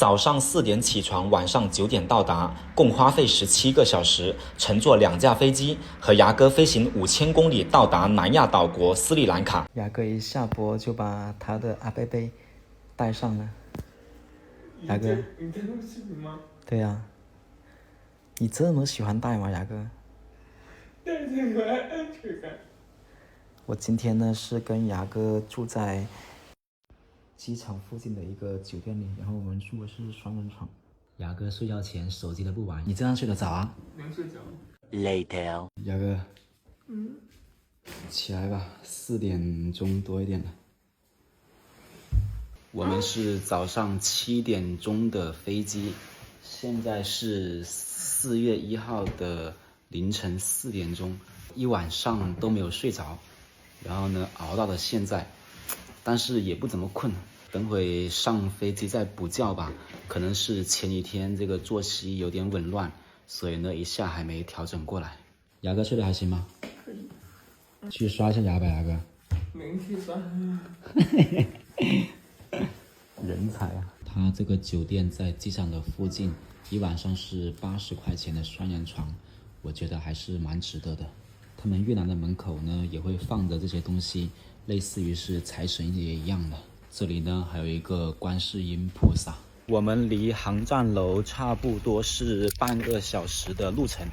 早上4点起床，晚上9点到达，共花费17个小时，乘坐2架飞机，和牙哥飞行5000公里，到达南亚岛国斯里兰卡。牙哥一下播就把他的阿贝贝带上了。牙哥，你在录视频吗？对呀、你这么喜欢带吗，牙哥？带着有安全感。我今天呢是跟牙哥住在机场附近的一个酒店里，然后我们住的是双人床。牙哥睡觉前手机都不玩，你这样睡得早啊？能睡着。Later， 牙哥，起来吧，4点钟多一点了。我们是早上7点钟的飞机，现在是4月1号的凌晨4点钟，一晚上都没有睡着，然后呢熬到了现在，但是也不怎么困。等会上飞机再补觉吧，可能是前几天这个作息有点紊乱，所以呢一下还没调整过来。牙哥睡得还行吗？可以。去刷一下牙吧，牙哥。没去刷。人才啊！他这个酒店在机场的附近，一晚上是80块钱的双人床，我觉得还是蛮值得的。他们越南的门口呢也会放着这些东西，类似于是财神爷一样的。这里呢还有一个观世音菩萨。我们离航站楼差不多是半个小时的路程，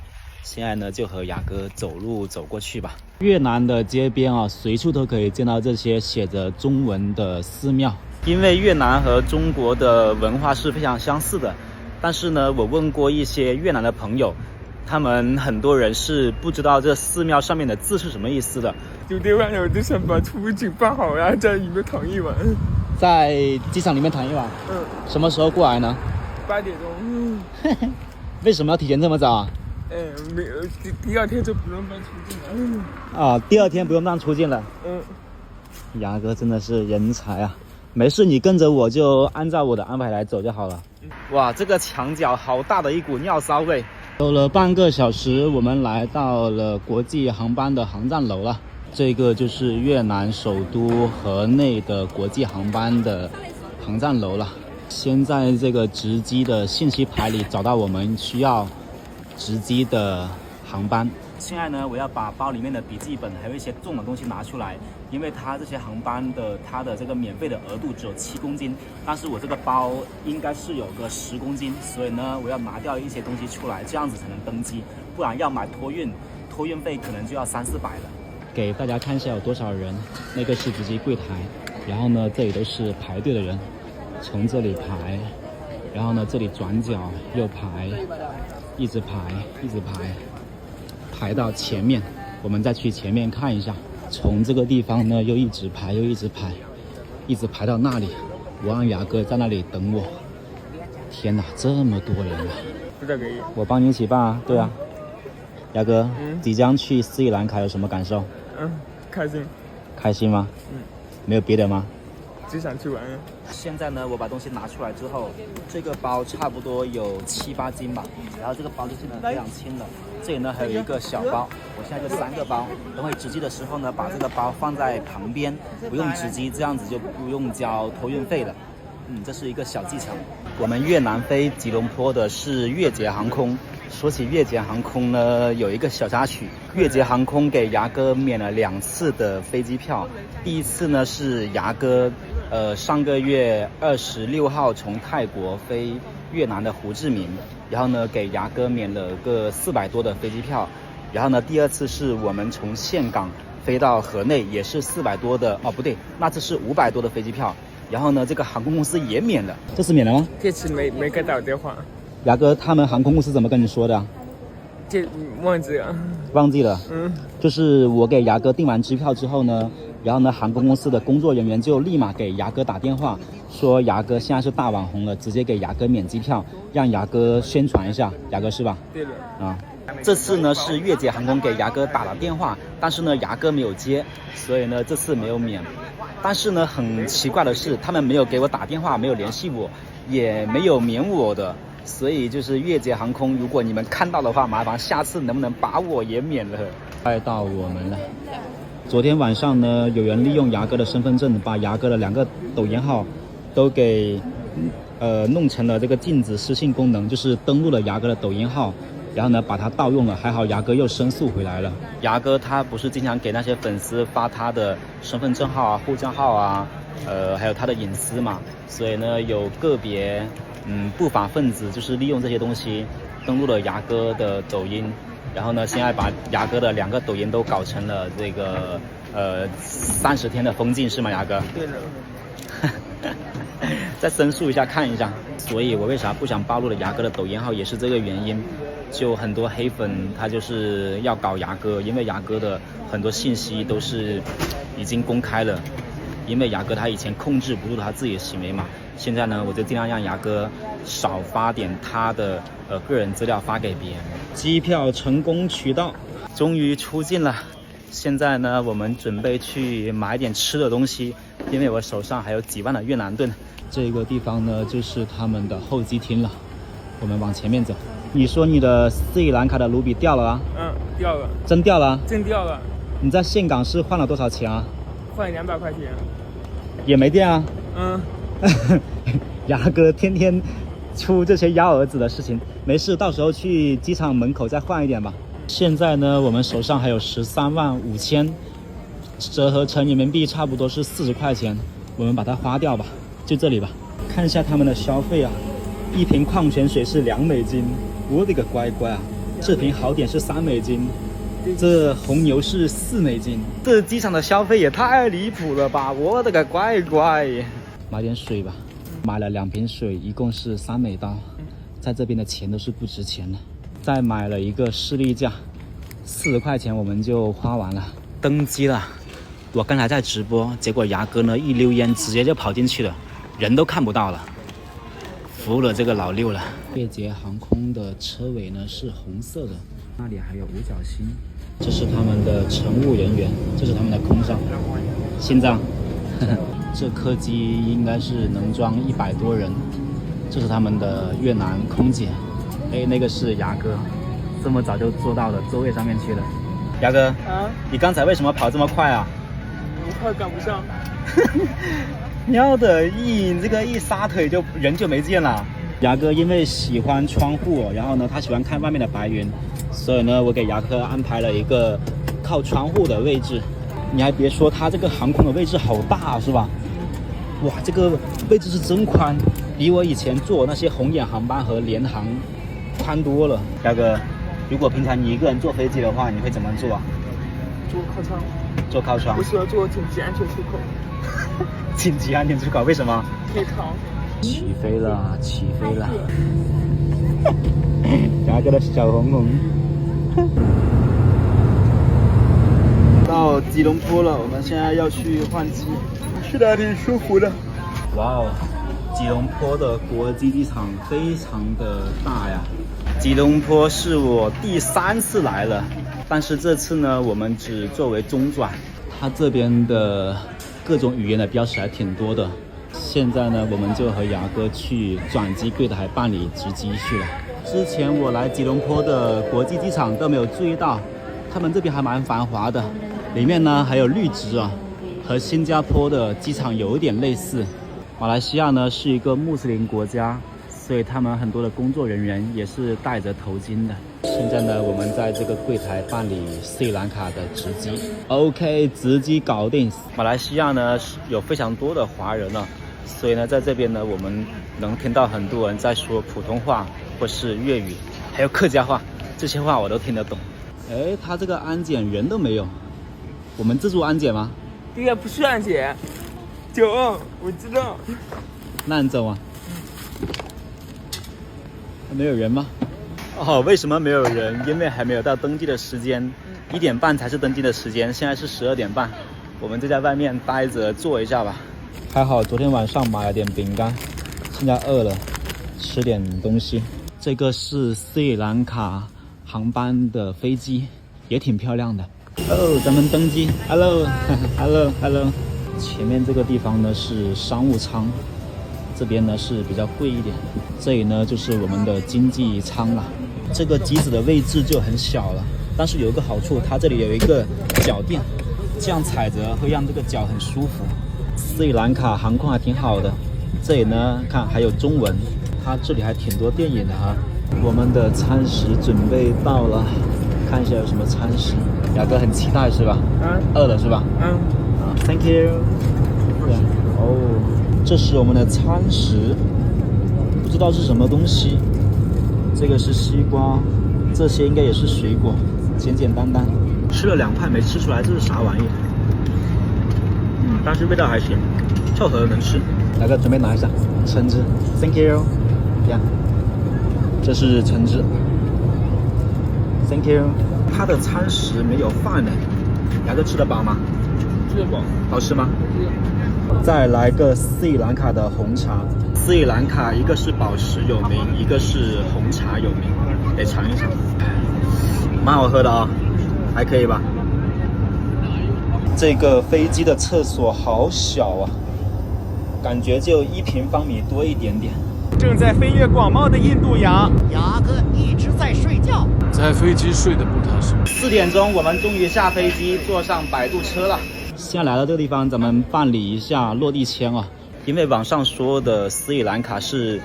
现在呢就和雅哥走路走过去吧。越南的街边啊，随处都可以见到这些写着中文的寺庙。因为越南和中国的文化是非常相似的，但是呢，我问过一些越南的朋友，他们很多人是不知道这寺庙上面的字是什么意思的。酒店晚上我就想把出境办好，然后在里面躺一晚。在机场里面躺一晚。什么时候过来呢8点钟。为什么要提前这么早啊？没有，第二天就不用办出境了。啊，第二天不用办出境了。牙哥真的是人才啊！没事，你跟着我就按照我的安排来走就好了。哇，这个墙角好大的一股尿骚味。走了半个小时，我们来到了国际航班的航站楼了。这个就是越南首都河内的国际航班的航站楼了。先在这个值机的信息牌里找到我们需要值机的航班。现在呢，我要把包里面的笔记本还有一些重的东西拿出来，因为它这些航班的它的这个免费的额度只有7公斤，但是我这个包应该是有个10公斤，所以呢，我要拿掉一些东西出来，这样子才能登机，不然要买托运费可能就要300-400了。给大家看一下有多少人，那个是值机柜台，然后呢，这里都是排队的人，从这里排，然后呢，这里转角又排，一直排，一直排。排到前面，我们再去前面看一下。从这个地方呢，又一直排，又一直排，一直排到那里。我让牙哥在那里等我。天哪，这么多人啊！不知道可以。我帮你一起办啊。对啊，牙哥，即将去斯里兰卡有什么感受？开心。开心吗？没有别的吗？只想去玩。现在呢，我把东西拿出来之后，这个包差不多有7-8斤吧，然后这个包就现在非常轻了。这里呢还有一个小包，我现在就3个包。等会值机的时候呢，把这个包放在旁边，不用值机，这样子就不用交托运费了。这是一个小技巧。我们越南飞吉隆坡的是越捷航空。说起越捷航空呢，有一个小插曲，越捷航空给牙哥免了2次的飞机票。第一次呢是牙哥上个月26号从泰国飞越南的胡志明，然后呢给牙哥免了个400多的飞机票。然后呢第二次是我们从岘港飞到河内，也是400多的，不对，那次是500多的飞机票。然后呢这个航空公司也免了。这次免了吗？这次没给打电话。牙哥，他们航空公司怎么跟你说的啊？这忘记了。忘记了。就是我给牙哥订完机票之后呢，然后呢，航空公司的工作人员就立马给牙哥打电话，说牙哥现在是大网红了，直接给牙哥免机票，让牙哥宣传一下，牙哥是吧？对了。这次呢是越捷航空给牙哥打了电话，但是呢牙哥没有接，所以呢这次没有免。但是呢很奇怪的是，他们没有给我打电话，没有联系我，也没有免我的。所以就是越捷航空，如果你们看到的话，麻烦下次能不能把我也免了？快到我们了。昨天晚上呢，有人利用牙哥的身份证，把牙哥的2个抖音号都给弄成了这个禁止失信功能，就是登录了牙哥的抖音号，然后呢把它盗用了，还好牙哥又申诉回来了。牙哥他不是经常给那些粉丝发他的身份证号啊、护照号啊，还有他的隐私嘛，所以呢有个别不法分子就是利用这些东西登录了牙哥的抖音，然后呢现在把牙哥的2个抖音都搞成了这个30天的封禁是吗？牙哥？对的。再申诉一下看一下。所以我为啥不想暴露了牙哥的抖音号也是这个原因，就很多黑粉他就是要搞牙哥，因为牙哥的很多信息都是已经公开了，因为牙哥他以前控制不住他自己的行为嘛，现在呢我就尽量让牙哥少发点他的个人资料发给别人。机票成功取到，终于出境了。现在呢我们准备去买点吃的东西，因为我手上还有几万的越南盾。这个地方呢就是他们的候机厅了，我们往前面走。你说你的斯里兰卡的卢比掉了啊？掉了。真掉了？真掉了。你在岘港是换了多少钱啊？换200块钱。也没电啊？牙哥天天出这些幺蛾子的事情，没事，到时候去机场门口再换一点吧。现在呢我们手上还有13万5千，折合成人民币差不多是40块钱，我们把它花掉吧，就这里吧。看一下他们的消费啊，一瓶矿泉水是2美金，我的个乖乖啊！这瓶好点是3美金，这红牛是4美金，这机场的消费也太离谱了吧！我的个乖乖！买点水吧，买了2瓶水，一共是3美刀，在这边的钱都是不值钱的。再买了一个士力架，40块钱我们就花完了。登机了，我刚才在直播，结果牙哥呢一溜烟直接就跑进去了，人都看不到了，服了这个老六了。便捷航空的车尾呢是红色的，那里还有五角星。这是他们的乘务人员，这是他们的空少，心脏。这客机应该是能装100多人。这是他们的越南空姐。哎，那个是牙哥，这么早就坐到了座位上面去了。牙哥，你刚才为什么跑这么快啊？我快赶不上。喵的，你这个一撒腿就人就没见了。牙哥因为喜欢窗户，然后呢他喜欢看外面的白云，所以呢我给牙哥安排了一个靠窗户的位置。你还别说，他这个航空的位置好大是吧？哇，这个位置是真宽，比我以前坐那些红眼航班和联航宽多了。牙哥，如果平常你一个人坐飞机的话，你会怎么做啊？坐靠窗。坐靠窗。我喜欢坐紧急安全出口。紧急安全出口？为什么？可以逃。起飞了，起飞了！牙哥的小红红。到吉隆坡了，我们现在要去换机，去哪里舒服的？哇哦，吉隆坡的国际机场非常的大呀！吉隆坡是我第3次来了，但是这次呢，我们只作为中转。它这边的各种语言的标识还挺多的。现在呢，我们就和牙哥去转机柜台办理值机去了。之前我来吉隆坡的国际机场都没有注意到，他们这边还蛮繁华的，里面呢还有绿植啊，和新加坡的机场有一点类似。马来西亚呢是一个穆斯林国家，所以他们很多的工作人员也是戴着头巾的。现在呢，我们在这个柜台办理斯里兰卡的值机。OK， 值机搞定。马来西亚呢有非常多的华人啊，所以呢，在这边呢，我们能听到很多人在说普通话或是粤语，还有客家话，这些话我都听得懂。哎，他这个安检人都没有，我们自助安检吗？对呀，不是安检。我知道。那你走啊。没有人吗？哦，为什么没有人？因为还没有到登记的时间，1点半才是登记的时间，现在是12点半，我们就在外面待着坐一下吧。还好昨天晚上买了点饼干，现在饿了，吃点东西。这个是斯里兰卡航班的飞机，也挺漂亮的。哦，咱们登机 ，Hello，Hello，Hello。前面这个地方呢是商务舱，这边呢是比较贵一点。这里呢就是我们的经济舱了。这个机子的位置就很小了，但是有一个好处，它这里有一个脚垫，这样踩着会让这个脚很舒服。斯里兰卡航空还挺好的，这里呢，看还有中文，它这里还挺多电影的哈。我们的餐食准备到了，看一下有什么餐食。雅哥很期待是吧？饿了是吧？Thank you。哦，这是我们的餐食，不知道是什么东西。这个是西瓜，这些应该也是水果，简简单单。吃了2块没吃出来这是啥玩意。但是味道还行，凑合能吃。雅哥准备拿一下橙汁 ，Thank you。这是橙汁 ，Thank you。它的餐食没有饭呢，雅哥吃得饱吗？吃得饱。好吃吗？再来个斯里兰卡的红茶。斯里兰卡一个是宝石有名，一个是红茶有名，得尝一尝。蛮好喝的啊，还可以吧。这个飞机的厕所好小啊，感觉就1平方米多一点点。正在飞越广袤的印度洋，牙哥一直在睡觉，在飞机睡得不踏实。4点钟，我们终于下飞机，坐上摆渡车了。现在来到这个地方，咱们办理一下落地签啊。因为网上说的斯里兰卡是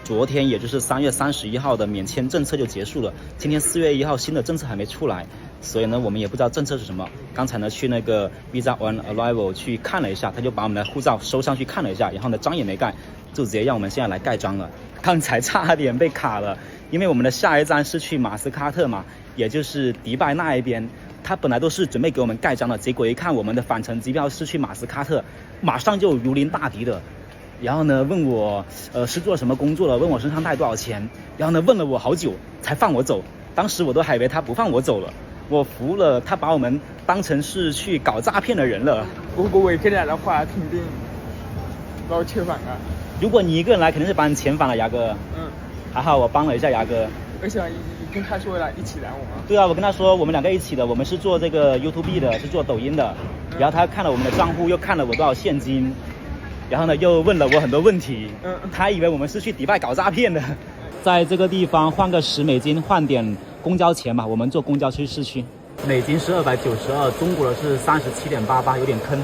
昨天，也就是3月31号的免签政策就结束了。今天4月1号新的政策还没出来，所以呢，我们也不知道政策是什么。刚才呢，去那个 Visa on Arrival 去看了一下，他就把我们的护照收上去看了一下，然后呢，章也没盖，就直接让我们现在来盖章了。刚才差点被卡了，因为我们的下一站是去马斯喀特嘛，也就是迪拜那一边。他本来都是准备给我们盖章的，结果一看我们的返程机票是去马斯喀特，马上就如临大敌的。然后呢，问我是做什么工作的，问我身上带多少钱，然后呢问了我好久才放我走。当时我都还以为他不放我走了，我服了，他把我们当成是去搞诈骗的人了。如果我一个人的话，肯定把我遣返了。如果你一个人来，肯定是把你遣返了，牙哥。还好我帮了一下牙哥。为什么你跟他说了一起来我吗？对啊，我跟他说我们2个一起的，我们是做这个 YouTube 的，是做抖音的。然后他看了我们的账户，又看了我多少现金，然后呢又问了我很多问题。他以为我们是去迪拜搞诈骗的。在这个地方换个10美金换点公交钱吧，我们坐公交去市区。美金是292，中国的是37.88，有点坑，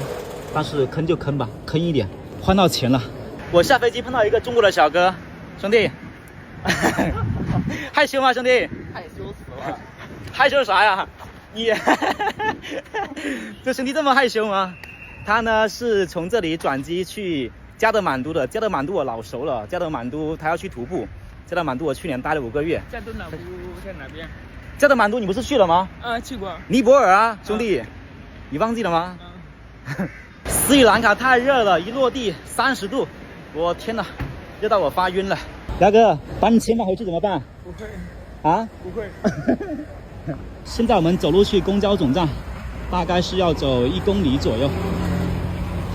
但是坑就坑吧，坑一点。换到钱了。我下飞机碰到一个中国的小哥，兄弟。害羞吗，兄弟？害羞死了。害羞啥呀？你这兄弟这么害羞吗？他呢是从这里转机去加德满都的。加德满都我老熟了，加德满都他要去徒步。加德满都我去年待了5个月。加德满都在哪边？加德满都你不是去了吗？去过。尼泊尔啊，兄弟，你忘记了吗？斯里兰卡太热了，一落地30度，我天哪，热到我发晕了。牙哥，把你遣返回去怎么办？不会。啊？不会。现在我们走路去公交总站，大概是要走1公里左右。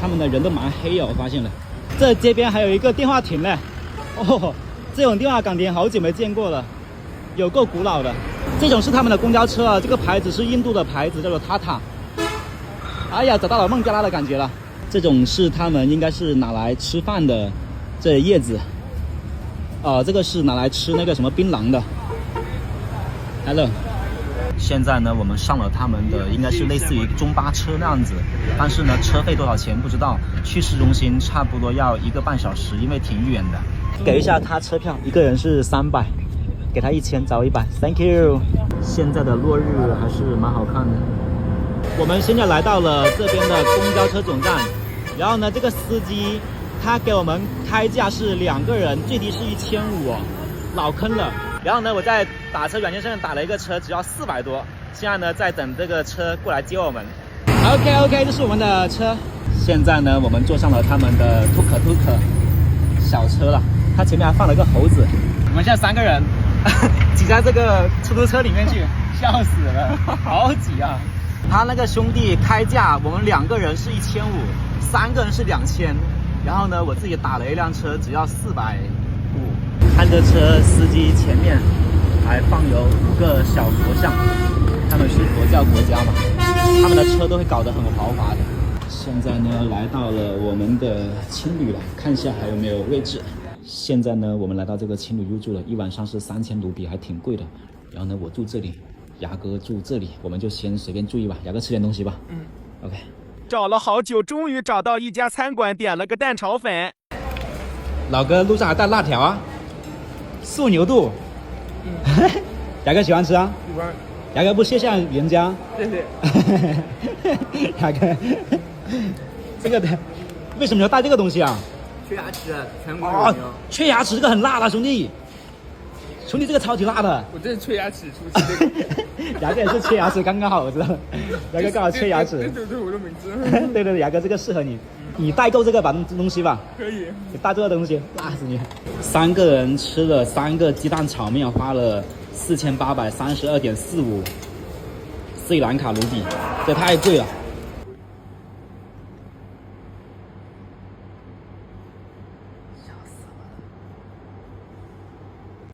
他们的人都蛮黑哦，我发现了。这街边还有一个电话亭呢。哦，这种电话岗亭好久没见过了，有够古老的。这种是他们的公交车啊，这个牌子是印度的牌子，叫做塔塔。哎呀，找到了孟加拉的感觉了。这种是他们应该是拿来吃饭的，这叶子。这个是拿来吃那个什么槟榔的。Hello， 现在呢，我们上了他们的应该是类似于中巴车那样子，但是呢，车费多少钱不知道。去市中心差不多要1个半小时，因为挺远的。给一下他车票，一个人是300，给他1000，找100 ，Thank you。现在的落日还是蛮好看的。我们现在来到了这边的公交车总站，然后呢，这个司机。他给我们开价是2个人，最低是1500哦，老坑了。然后呢，我在打车软件上打了一个车，只要400多。现在呢，在等这个车过来接我们。OK， 这是我们的车。现在呢，我们坐上了他们的突可小车了。他前面还放了个猴子。我们现在3个人挤在这个出租车里面去，笑死了，好挤啊！他那个兄弟开价，我们2个人是1500，3个人是2000。然后呢，我自己打了一辆车，只要450。看这车，司机前面还放有5个小佛像，他们是佛教国家嘛，他们的车都会搞得很豪华的。现在呢，来到了我们的青旅了，看一下还有没有位置。现在呢，我们来到这个青旅入住了，一晚上是3000卢比，还挺贵的。然后呢，我住这里，牙哥住这里，我们就先随便住一晚。牙哥吃点东西吧。OK。找了好久，终于找到一家餐馆，点了个蛋炒粉。老哥路上还带辣条啊，素牛肚。牙哥喜欢吃啊？喜欢，牙哥不谢谢人家。谢谢。牙哥，这个的为什么要带这个东西啊？缺牙齿，全国哦，缺牙齿这个很辣的，兄弟。兄弟，这个超级辣的。我这是缺牙齿出气的。牙哥也是缺牙齿，刚刚好，我知道。牙哥刚好缺牙齿。对，我的名字。对对，牙哥这个适合你，你代购这个东西吧。可以。你带这个东西，辣死你！3个人吃了3个鸡蛋炒面，花了4832.45斯里兰卡卢比，这太贵了。